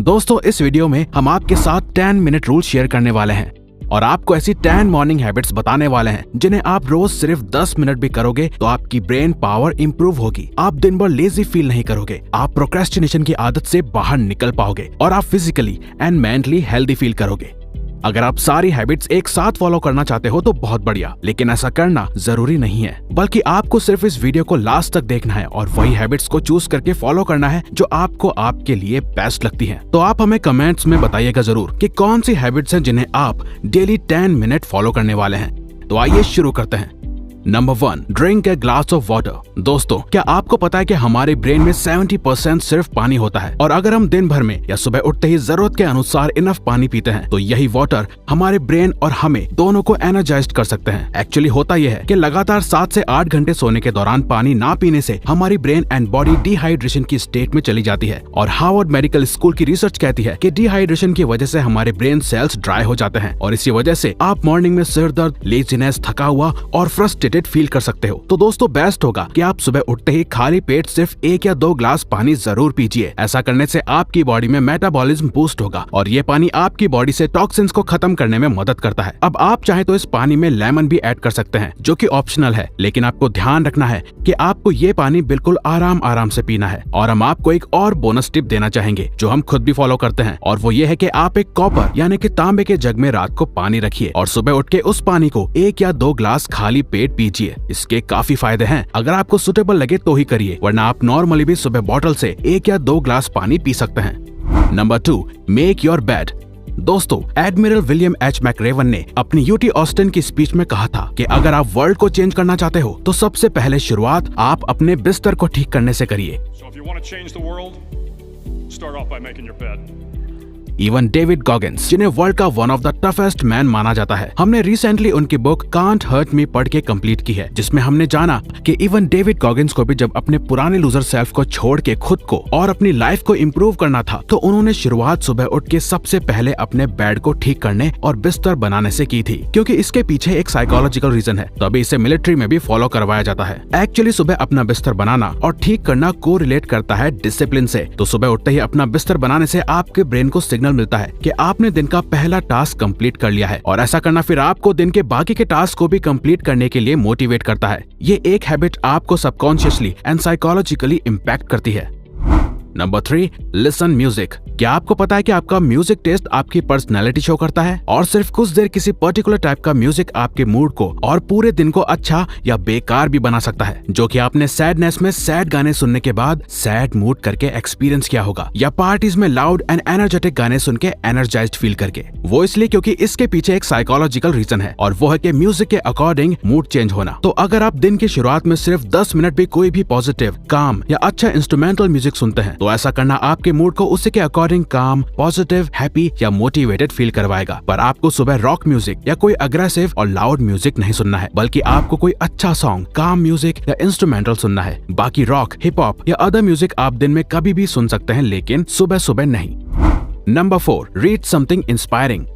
दोस्तों इस वीडियो में हम आपके साथ 10 मिनट रूल शेयर करने वाले हैं और आपको ऐसी 10 मॉर्निंग हैबिट्स बताने वाले हैं जिन्हें आप रोज सिर्फ 10 मिनट भी करोगे तो आपकी ब्रेन पावर इंप्रूव होगी। आप दिन भर लेजी फील नहीं करोगे, आप प्रोक्रेस्टिनेशन की आदत से बाहर निकल पाओगे और आप physically and mentally healthy feel करोगे। अगर आप सारी हैबिट्स एक साथ फॉलो करना चाहते हो तो बहुत बढ़िया, लेकिन ऐसा करना जरूरी नहीं है, बल्कि आपको सिर्फ इस वीडियो को लास्ट तक देखना है और वही हैबिट्स को चूज करके फॉलो करना है जो आपको आपके लिए बेस्ट लगती हैं। तो आप हमें कमेंट्स में बताइएगा जरूर कि कौन सी हैबिट्स हैं जिन्हें आप डेली 10 मिनट फॉलो करने वाले हैं। तो आइए शुरू करते हैं। Number 1, drink a glass of water. दोस्तों क्या आपको पता है कि हमारे ब्रेन में 70% सिर्फ पानी होता है और अगर हम दिन भर में या सुबह उठते ही जरूरत के अनुसार इनफ पानी पीते हैं तो यही वाटर हमारे ब्रेन और हमें दोनों को एनर्जाइज कर सकते हैं। एक्चुअली होता यह है कि लगातार 7 से 8 घंटे सोने के दौरान पानी ना पीने से हमारी ब्रेन एंड बॉडी डिहाइड्रेशन की स्टेट में चली जाती है और हार्वर्ड मेडिकल स्कूल की रिसर्च कहती है कि डिहाइड्रेशन की वजह से हमारे ब्रेन सेल्स ड्राई हो जाते हैं और इसी वजह से आप मॉर्निंग में सिर दर्द, लेजीनेस, थका हुआ और फ्रस्ट्रेटेड फील कर सकते हो। तो दोस्तों बेस्ट होगा कि आप सुबह उठते ही खाली पेट सिर्फ 1 या 2 ग्लास पानी जरूर पीजिए। ऐसा करने से आपकी बॉडी में मेटाबॉलिज्म बूस्ट होगा और ये पानी आपकी बॉडी से टॉक्सिन्स को खत्म करने में मदद करता है। अब आप चाहे तो इस पानी में लेमन भी ऐड कर सकते हैं जो कि ऑप्शनल है, लेकिन आपको ध्यान रखना है कि आपको ये पानी बिल्कुल आराम से पीना है। और हम आपको एक और बोनस टिप देना चाहेंगे जो हम खुद भी फॉलो करते हैं और वो ये है कि आप एक कॉपर यानी कि तांबे के जग में रात को पानी रखिए और सुबह उठ के उस पानी को 1 या 2 ग्लास खाली पेट पीजिए। इसके काफी फायदे हैं, अगर आपको सुटेबल लगे तो ही करिए, वरना आप नॉर्मली भी सुबह बॉटल से 1 या 2 ग्लास पानी पी सकते हैं। Number 2, make your bed. दोस्तों एडमिरल विलियम एच मैकरेवन ने अपनी यूटी ऑस्टिन की स्पीच में कहा था कि अगर आप वर्ल्ड को चेंज करना चाहते हो तो सबसे पहले शुरुआत आप अपने बिस्तर को ठीक करने से करिए। इवन डेविड गॉगिंस, जिन्हें वर्ल्ड का one of the toughest man माना जाता है, हमने रिसेंटली उनकी बुक कांट हर्ट मी पढ़ के कंप्लीट की है, जिसमें हमने जाना कि इवन डेविड गॉगिंस को भी जब अपने पुराने लूजर सेल्फ को छोड़ के खुद को और अपनी लाइफ को इम्प्रूव करना था तो उन्होंने शुरुआत सुबह उठ के सबसे पहले अपने बेड को ठीक करने और बिस्तर बनाने से की थी, क्योंकि इसके पीछे एक साइकोलॉजिकल रीजन है। तो अभी इसे मिलिट्री में भी फॉलो करवाया जाता है। एक्चुअली सुबह अपना बिस्तर बनाना और ठीक करना को रिलेट करता है डिसिप्लिन से। तो सुबह उठते ही अपना बिस्तर बनाने से आपके ब्रेन को सिग्नल मिलता है कि आपने दिन का पहला टास्क कंप्लीट कर लिया है और ऐसा करना फिर आपको दिन के बाकी के टास्क को भी कंप्लीट करने के लिए मोटिवेट करता है। ये एक हैबिट आपको सबकॉन्शियसली एंड साइकोलॉजिकली इम्पैक्ट करती है। Number 3, listen music. क्या आपको पता है कि आपका म्यूजिक टेस्ट आपकी पर्सनैलिटी शो करता है और सिर्फ कुछ देर किसी पर्टिकुलर टाइप का म्यूजिक आपके मूड को और पूरे दिन को अच्छा या बेकार भी बना सकता है, जो कि आपने सैडनेस में सैड गाने सुनने के बाद सैड मूड करके एक्सपीरियंस किया होगा या पार्टीज में लाउड एंड एनर्जेटिक गाने सुन के एनर्जाइज्ड फील करके। वो इसलिए क्योंकि इसके पीछे एक साइकोलॉजिकल रीजन है और वो है कि म्यूजिक के अकॉर्डिंग मूड चेंज होना। तो अगर आप दिन की शुरुआत में सिर्फ 10 मिनट भी कोई भी पॉजिटिव, काम या अच्छा इंस्ट्रूमेंटल म्यूजिक सुनते हैं तो ऐसा करना आपके मूड को उसी के अकॉर्डिंग काम, पॉजिटिव, हैप्पी या मोटिवेटेड फील करवाएगा। पर आपको सुबह रॉक म्यूजिक या कोई अग्रेसिव और लाउड म्यूजिक नहीं सुनना है, बल्कि आपको कोई अच्छा सॉन्ग, काम म्यूजिक या इंस्ट्रूमेंटल सुनना है। बाकी रॉक, हिप हॉप या अदर म्यूजिक आप दिन में कभी भी सुन सकते हैं, लेकिन सुबह सुबह नहीं। Number 4, read something inspiring.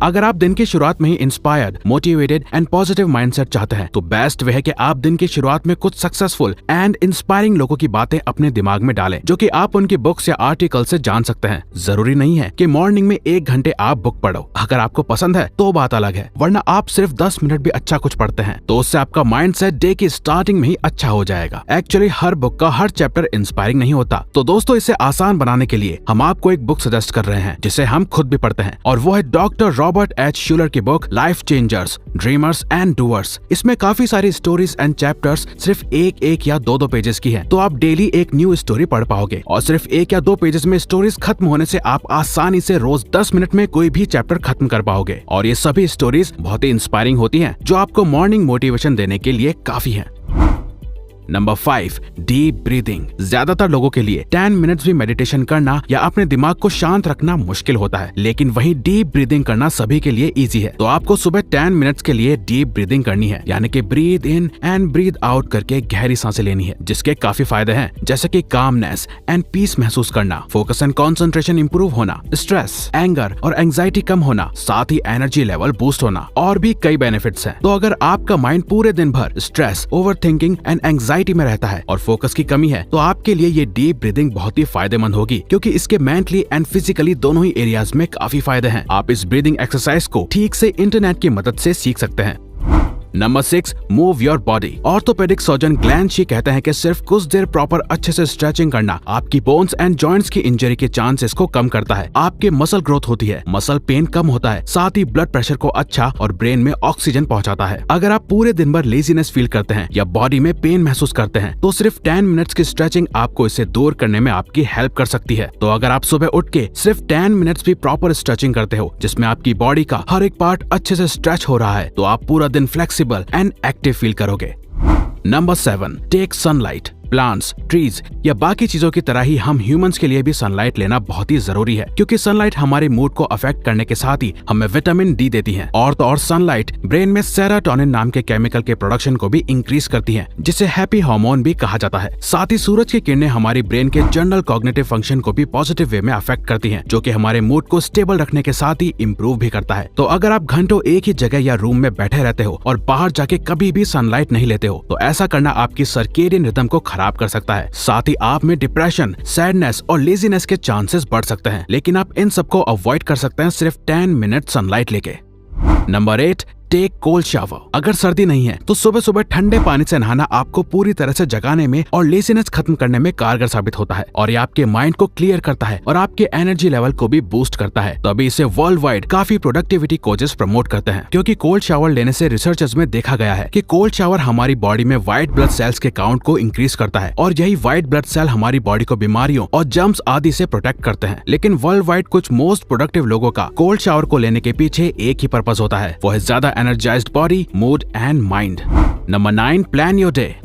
अगर आप दिन की शुरुआत में ही inspired, motivated and positive mindset चाहते हैं तो बेस्ट वे है कि आप दिन की शुरुआत में कुछ सक्सेसफुल एंड इंस्पायरिंग लोगों की बातें अपने दिमाग में डालें, जो कि आप उनकी बुक्स या आर्टिकल से जान सकते हैं। जरूरी नहीं है कि मॉर्निंग में 1 घंटे आप बुक पढ़ो, अगर आपको पसंद है तो बात अलग है, वरना आप सिर्फ 10 मिनट भी अच्छा कुछ पढ़ते हैं तो उससे आपका माइंडसेट डे की स्टार्टिंग में ही अच्छा हो जाएगा। एक्चुअली हर बुक का हर चैप्टर इंस्पायरिंग नहीं होता, तो दोस्तों इसे आसान बनाने के लिए हम आपको एक बुक सजेस्ट कर रहे हैं जिसे हम खुद भी पढ़ते हैं और वो है डॉक्टर रॉबर्ट एच शूलर की book life changers, dreamers and doers. इसमें काफी सारी स्टोरीज एंड चैप्टर्स सिर्फ 1 या 2 पेजेस की हैं, तो आप डेली एक न्यू स्टोरी पढ़ पाओगे और सिर्फ 1 या 2 पेजेस में स्टोरीज खत्म होने से आप आसानी से रोज 10 मिनट में कोई भी चैप्टर खत्म कर पाओगे और ये सभी स्टोरीज बहुत ही इंस्पायरिंग होती हैं, जो आपको मॉर्निंग मोटिवेशन देने के लिए काफी है। Number 5, deep breathing. ज्यादातर लोगों के लिए 10 मिनट्स भी मेडिटेशन करना या अपने दिमाग को शांत रखना मुश्किल होता है, लेकिन वहीं डीप ब्रीदिंग करना सभी के लिए इजी है। तो आपको सुबह 10 मिनट्स के लिए डीप ब्रीदिंग करनी है, यानी कि breathe in and breathe out करके गहरी सांसें लेनी है, जिसके काफी फायदे हैं, जैसे कि कामनेस एंड पीस महसूस करना, फोकस एंड कंसंट्रेशन इंप्रूव होना, स्ट्रेस, एंगर और एंजाइटी कम होना, साथ ही एनर्जी लेवल बूस्ट होना और भी कई बेनिफिट्स हैं। तो अगर आपका माइंड पूरे दिन भर stress, over thinking and anxiety anxiety में रहता है और फोकस की कमी है, तो आपके लिए ये डीप ब्रीदिंग बहुत ही फायदेमंद होगी, क्योंकि इसके मेंटली एंड फिजिकली दोनों ही एरियाज में काफी फायदे हैं। आप इस ब्रीदिंग एक्सरसाइज को ठीक से इंटरनेट की मदद से सीख सकते हैं। Number 6, move your body. Orthopaedic surgeon Glenn she कहते हैं कि सिर्फ कुछ देर प्रॉपर अच्छे से स्ट्रेचिंग करना आपकी बोन्स एंड जॉइंट्स की इंजरी के चांसेस को कम करता है। आपके मसल ग्रोथ होती है, मसल पेन कम होता है, साथ ही ब्लड प्रेशर को अच्छा और ब्रेन में ऑक्सीजन पहुंचाता है। अगर आप पूरे दिन भर लेजीनेस फील करते हैं या बॉडी में पेन महसूस करते हैं, तो सिर्फ 10 मिनट्स की स्ट्रेचिंग आपको इसे दूर करने में आपकी हेल्प कर सकती है। तो अगर आप सुबह उठ के सिर्फ 10 मिनट्स भी प्रॉपर स्ट्रेचिंग करते हो, जिसमें आपकी बॉडी का हर एक पार्ट अच्छे से स्ट्रेच हो रहा है, तो आप पूरा दिन फ्लेक्सिबल एंड एक्टिव फील करोगे। Number 7, take sunlight. Plants, trees या बाकी चीजों की तरह ही हम ह्यूमंस के लिए भी सनलाइट लेना बहुत ही जरूरी है, क्योंकि सनलाइट हमारे मूड को अफेक्ट करने के साथ ही हमें विटामिन डी देती है। और तो और सनलाइट ब्रेन में सेरोटोनिन नाम के केमिकल के प्रोडक्शन को भी इंक्रीज करती है, जिसे हैप्पी हार्मोन भी कहा जाता है। साथ ही सूरज की किरणें हमारी ब्रेन के जनरल कॉग्निटिव फंक्शन को भी पॉजिटिव वे में अफेक्ट करती है, जो कि हमारे मूड को स्टेबल रखने के साथ ही इम्प्रूव भी करता है। तो अगर आप घंटों एक ही जगह या रूम में बैठे रहते हो और बाहर जाके कभी भी सनलाइट नहीं लेते हो, तो ऐसा करना आपकी सर्केडियन रिदम को खराब कर सकता है। साथ ही आप में डिप्रेशन, सैडनेस और लेजीनेस के चांसेस बढ़ सकते हैं, लेकिन आप इन सबको अवॉइड कर सकते हैं सिर्फ 10 मिनट सनलाइट लेके। Number 8, take cold shower. अगर सर्दी नहीं है तो सुबह सुबह ठंडे पानी से नहाना आपको पूरी तरह से जगाने में और लेजीनेस खत्म करने में कारगर साबित होता है, और ये आपके माइंड को क्लियर करता है और आपके एनर्जी लेवल को भी बूस्ट करता है। तो अभी इसे वर्ल्ड वाइड काफी प्रोडक्टिविटी कोचेस प्रमोट करते हैं, क्योंकि कोल्ड शावर लेने से रिसर्चर्स में देखा गया है कि कोल्ड शावर हमारी बॉडी में व्हाइट ब्लड सेल्स के काउंट को इंक्रीज करता है, और यही व्हाइट ब्लड सेल हमारी बॉडी को बीमारियों और जर्म्स आदि से प्रोटेक्ट करते हैं। लेकिन वर्ल्ड वाइड कुछ मोस्ट प्रोडक्टिव लोगों का कोल्ड शावर को लेने के पीछे एक ही पर्पस होता है, वो है ज्यादा energised body, mood and mind. Number 9, plan your day.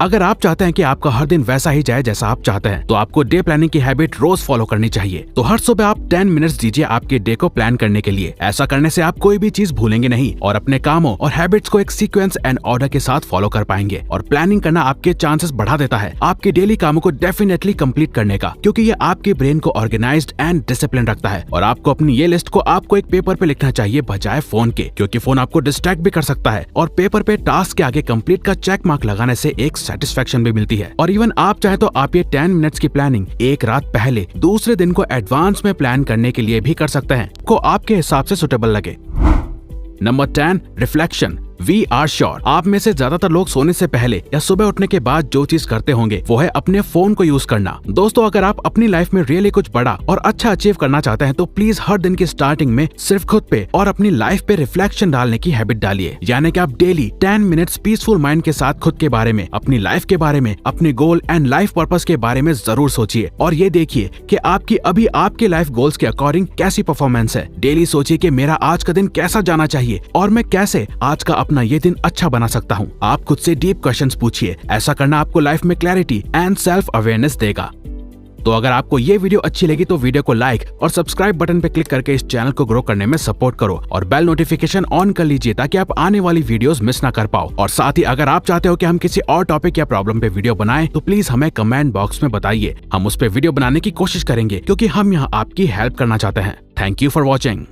अगर आप चाहते हैं कि आपका हर दिन वैसा ही जाए जैसा आप चाहते हैं, तो आपको डे प्लानिंग की हैबिट रोज फॉलो करनी चाहिए। तो हर सुबह आप 10 मिनट्स दीजिए आपके डे को प्लान करने के लिए। ऐसा करने से आप कोई भी चीज भूलेंगे नहीं और अपने कामों और हैबिट्स को एक सीक्वेंस एंड ऑर्डर के साथ फॉलो कर पाएंगे। और प्लानिंग करना आपके चांसेस बढ़ा देता है आपके डेली कामों को डेफिनेटली कंप्लीट करने का, क्योंकि ये आपके ब्रेन को ऑर्गेनाइज्ड एंड डिसिप्लिन रखता है। और आपको अपनी ये लिस्ट को आपको एक पेपर पे लिखना चाहिए बजाय फोन के, क्योंकि फोन आपको डिस्ट्रैक्ट भी कर सकता है, और पेपर पे टास्क के आगे कंप्लीट का चेक मार्क लगाने से एक सेटिस्फेक्शन भी मिलती है। और इवन आप चाहे तो आप ये 10 मिनट्स की प्लानिंग एक रात पहले दूसरे दिन को एडवांस में प्लान करने के लिए भी कर सकते हैं, को आपके हिसाब से सुटेबल लगे। Number 10, reflection. We are sure आप में से ज्यादातर लोग सोने से पहले या सुबह उठने के बाद जो चीज करते होंगे वो है अपने फोन को यूज करना। दोस्तों, अगर आप अपनी लाइफ में रियली कुछ बड़ा और अच्छा अचीव करना चाहते हैं, तो प्लीज हर दिन की स्टार्टिंग में सिर्फ खुद पे और अपनी लाइफ पे रिफ्लेक्शन डालने की हैबिट डालिए। यानी कि आप डेली 10 मिनट्स पीसफुल माइंड के साथ खुद के बारे में, अपनी लाइफ के बारे में, अपने गोल एंड लाइफ पर्पस के बारे में जरूर सोचिए, और ये देखिए कि आपकी अभी आपके लाइफ गोल्स के अकॉर्डिंग कैसी परफॉर्मेंस है। डेली सोचिए कि मेरा आज का दिन कैसा जाना चाहिए और मैं कैसे आज का अपना ये दिन अच्छा बना सकता हूँ। आप खुद से डीप क्वेश्चंस पूछिए। ऐसा करना आपको लाइफ में क्लैरिटी एंड सेल्फ अवेयरनेस देगा। तो अगर आपको ये वीडियो अच्छी लगी तो वीडियो को लाइक और सब्सक्राइब बटन पे क्लिक करके इस चैनल को ग्रो करने में सपोर्ट करो, और बेल नोटिफिकेशन ऑन कर लीजिए ताकि आप आने वाली वीडियोस मिस ना कर पाओ। और साथ ही अगर आप चाहते हो कि हम किसी और टॉपिक या प्रॉब्लम पे वीडियो बनाएं, तो प्लीज हमें कमेंट बॉक्स में बताइए। हम उस पे वीडियो बनाने की कोशिश करेंगे, क्योंकि हम यहाँ आपकी हेल्प करना चाहते हैं। Thank you for watching.